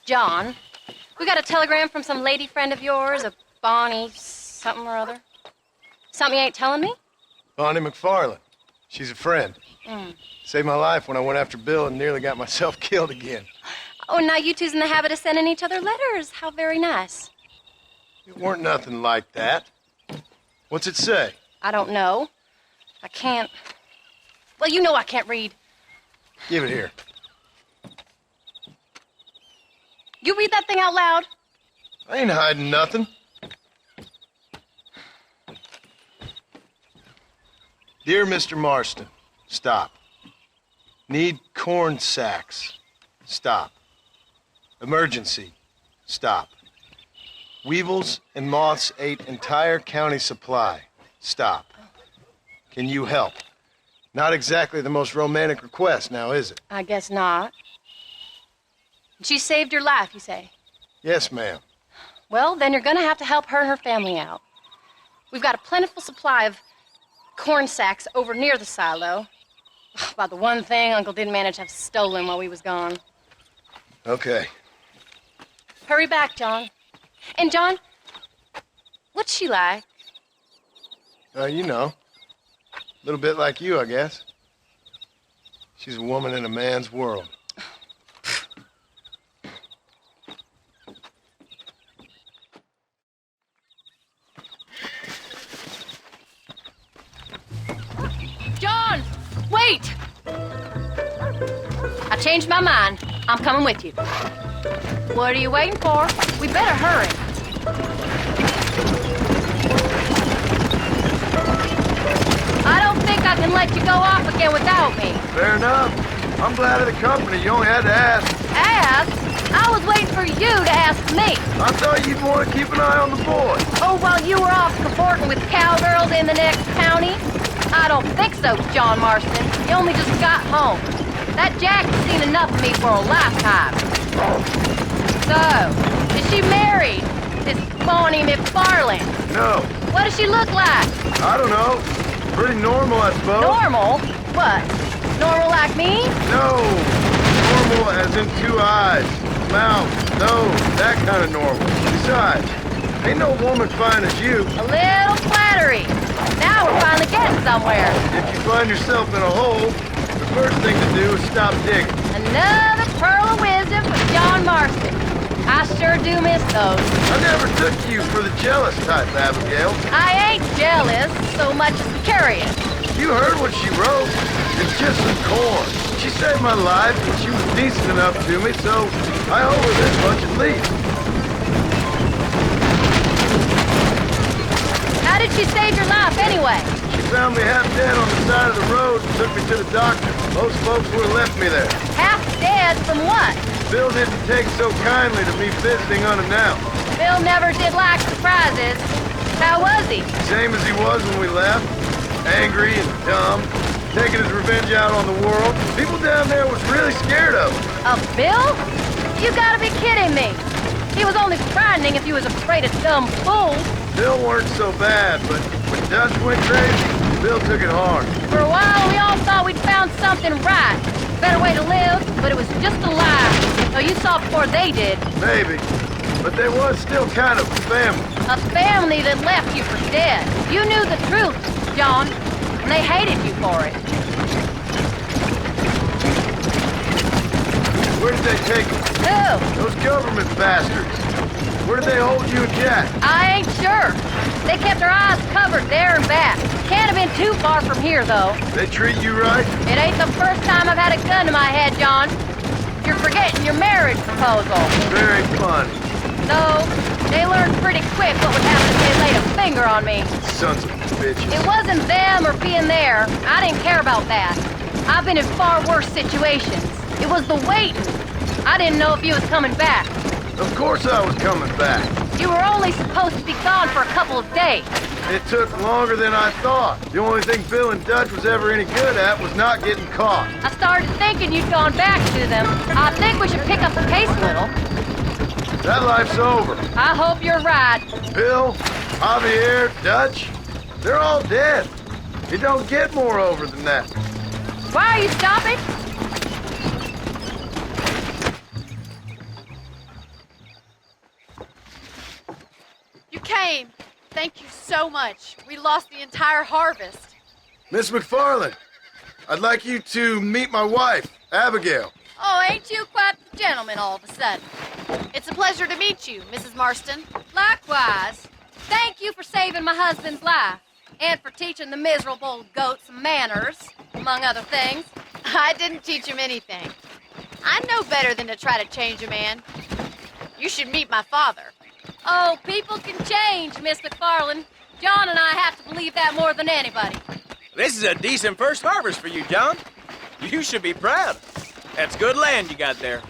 John, we got a telegram from some lady friend of yours, a Bonnie something or other. Something you ain't telling me? Bonnie McFarland. She's a friend. Saved my life when I went after Bill and nearly got myself killed again. Oh, now you two's in the habit of sending each other letters. How very nice. It weren't nothing like that. What's it say? I don't know. I can't... Well, you know I can't read. Give it here. You read that thing out loud? I ain't hiding nothing. Dear Mr. Marston, stop. Need corn sacks. Stop. Emergency. Stop. Weevils and moths ate entire county supply. Stop. Can you help? Not exactly the most romantic request, now is it? I guess not. She saved your life, you say? Yes, ma'am. Well, then you're gonna have to help her and her family out. We've got a plentiful supply of corn sacks over near the silo. About the one thing Uncle didn't manage to have stolen while we was gone. Okay. Hurry back, John. And John, what's she like? You know. A little bit like you, I guess. She's a woman in a man's world. John, wait! I changed my mind. I'm coming with you. What are you waiting for? We better hurry. I don't think I can let you go off again without me. Fair enough. I'm glad of the company. You only had to ask. Ask? I was waiting for you to ask me. I thought you'd want to keep an eye on the boy. Oh, while you were off cavorting with cowgirls in the next county? I don't think so, John Marston. You only just got home. That Jack has seen enough of me for a lifetime. So, is she married? This Bonnie McFarlands? No. What does she look like? I don't know. Pretty normal, I suppose. Normal? What? Normal like me? No. Normal as in 2 eyes, mouth, nose, that kind of normal. Besides, ain't no woman fine as you. A little flattery. Now we're finally getting somewhere. If you find yourself in a hole, the first thing to do is stop digging. Another pearl of wisdom from John Marston. I sure do miss those. I never took you for the jealous type, Abigail. I ain't jealous so much as curious. You heard what she wrote. It's just some corn. She saved my life, and she was decent enough to me, so I owe her this much at least. How did she save your life anyway? She found me half dead on the side of the road and took me to the doctor. Most folks would have left me there. Half dead from what? Bill didn't take so kindly to me visiting unannounced. Bill never did like surprises. How was he? Same as he was when we left. Angry and dumb. Taking his revenge out on the world. People down there was really scared of him. Of Bill? You gotta be kidding me. He was only frightening if you was afraid of dumb fools. Bill weren't so bad, but when Dutch went crazy, Bill took it hard. For a while, we all thought we'd found something right. Better way to live, but it was just a lie. So you saw before they did. Maybe. But they was still kind of a family. A family that left you for dead. You knew the truth, John, and they hated you for it. Where did they take him? Who? Those government bastards. Where did they hold you and Jack? I ain't sure. They kept our eyes covered there and back. Can't have been too far from here, though. They treat you right? It ain't the first time I've had a gun to my head, John. You're forgetting your marriage proposal. Very funny. So, they learned pretty quick what would happen if they laid a finger on me. Sons of bitches. It wasn't them or being there. I didn't care about that. I've been in far worse situations. It was the waiting. I didn't know if you was coming back. Of course I was coming back. You were only supposed to be gone for a couple of days. It took longer than I thought. The only thing Bill and Dutch was ever any good at was not getting caught. I started thinking you'd gone back to them. I think we should pick up the pace a little. That life's over. I hope you're right. Bill, Javier, Dutch, they're all dead. It don't get more over than that. Why are you stopping? Thank you so much. We lost the entire harvest. Miss McFarland, I'd like you to meet my wife, Abigail. Oh, ain't you quite the gentleman all of a sudden? It's a pleasure to meet you, Mrs. Marston. Likewise. Thank you for saving my husband's life, and for teaching the miserable goat some manners, among other things. I didn't teach him anything. I know better than to try to change a man. You should meet my father. Oh, people can change, Miss McFarland. John and I have to believe that more than anybody. This is a decent first harvest for you, John. You should be proud. That's good land you got there.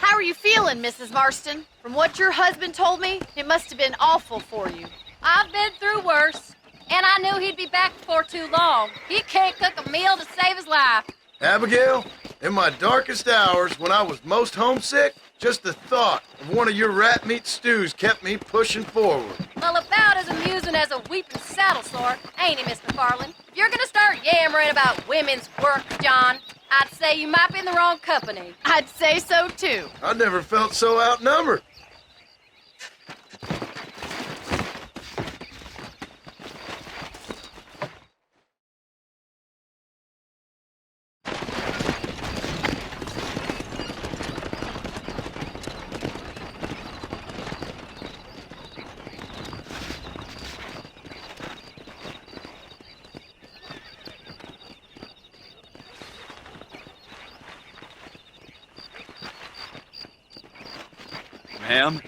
How are you feeling, Mrs. Marston? From what your husband told me, it must have been awful for you. I've been through worse, and I knew he'd be back before too long. He can't cook a meal to save his life. Abigail, in my darkest hours, when I was most homesick, just the thought of one of your rat meat stews kept me pushing forward. Well, about as amusing as a weeping saddle sore, ain't he, Miss McFarland? If you're gonna start yammering about women's work, John, I'd say you might be in the wrong company. I'd say so, too. I never felt so outnumbered. Ma'am?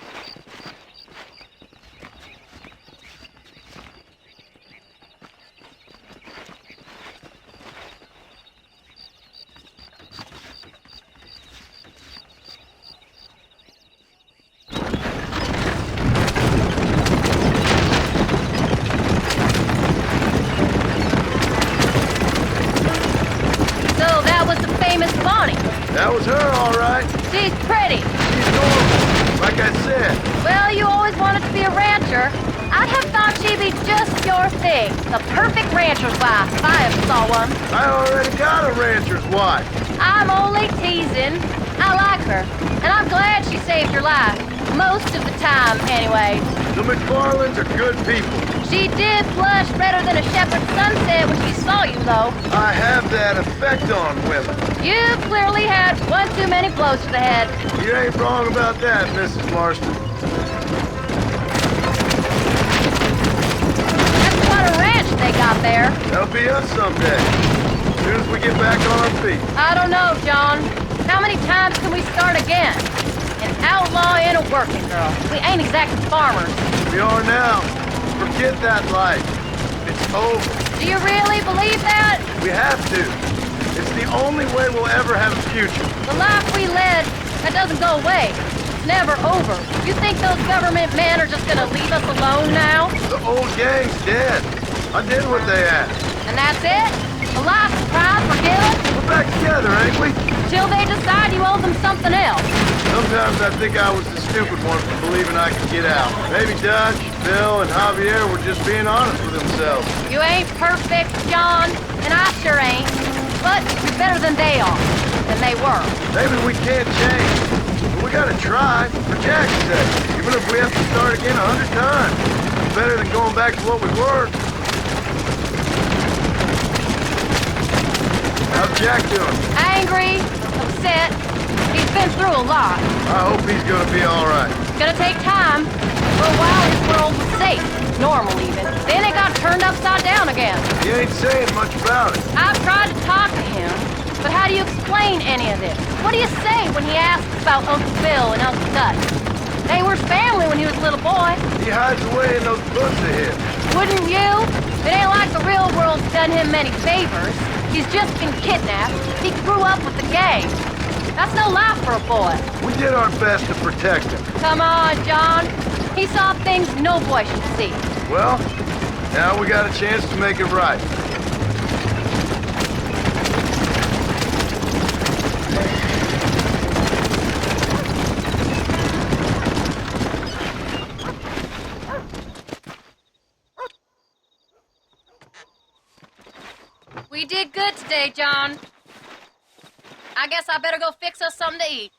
So that was the famous Bonnie. That was her, all right. She's pretty. She's normal. Like I said, Well, you always wanted to be a rancher. I'd have thought she'd be just your thing. The perfect rancher's wife, if I ever saw one. I already got a rancher's wife. I'm only teasing. I like her, and I'm glad she saved your life. Most of the time, anyway. The McFarlands are good people. She did blush redder than a shepherd's sunset when she saw you, though. I have that effect on women. You clearly had one too many blows to the head. You ain't wrong about that, Mrs. Marston. That's quite a ranch they got there. That'll be us someday. As soon as we get back on our feet. I don't know, John. How many times can we start again? An outlaw and a working girl. We ain't exactly farmers. We are now. Forget that life. It's over. Do you really believe that? We have to. It's the only way we'll ever have a future. The life we led, that doesn't go away. It's never over. You think those government men are just gonna leave us alone now? The old gang's dead. I did what they asked. And that's it? A life surprise for Gil? We're back together, ain't we? Till they decide you owe them something else. Sometimes I think I was the stupid one for believing I could get out. Maybe Dutch, Bill, and Javier were just being honest with themselves. You ain't perfect, John, and I sure ain't. But you're better than they are. Than they were. Maybe we can't change, but we gotta try, for Jack's sake. Even if we have to start again 100 times. It's better than going back to what we were. How's Jack doing? Angry, upset. He's been through a lot. I hope he's gonna be all right. It's gonna take time. For a while, his world was safe. Normal, even. Then it got turned upside down again. He ain't saying much about it. I've tried to talk to him, but how do you explain any of this? What do you say when he asks about Uncle Bill and Uncle Dutch? They were family when he was a little boy. He hides away in those books of his. Wouldn't you? It ain't like the real world's done him many favors. He's just been kidnapped. He grew up with the gang. That's no life for a boy. We did our best to protect him. Come on, John. He saw things no boy should see. Well, now we got a chance to make it right. We did good today, John. I guess I better go fix us something to eat.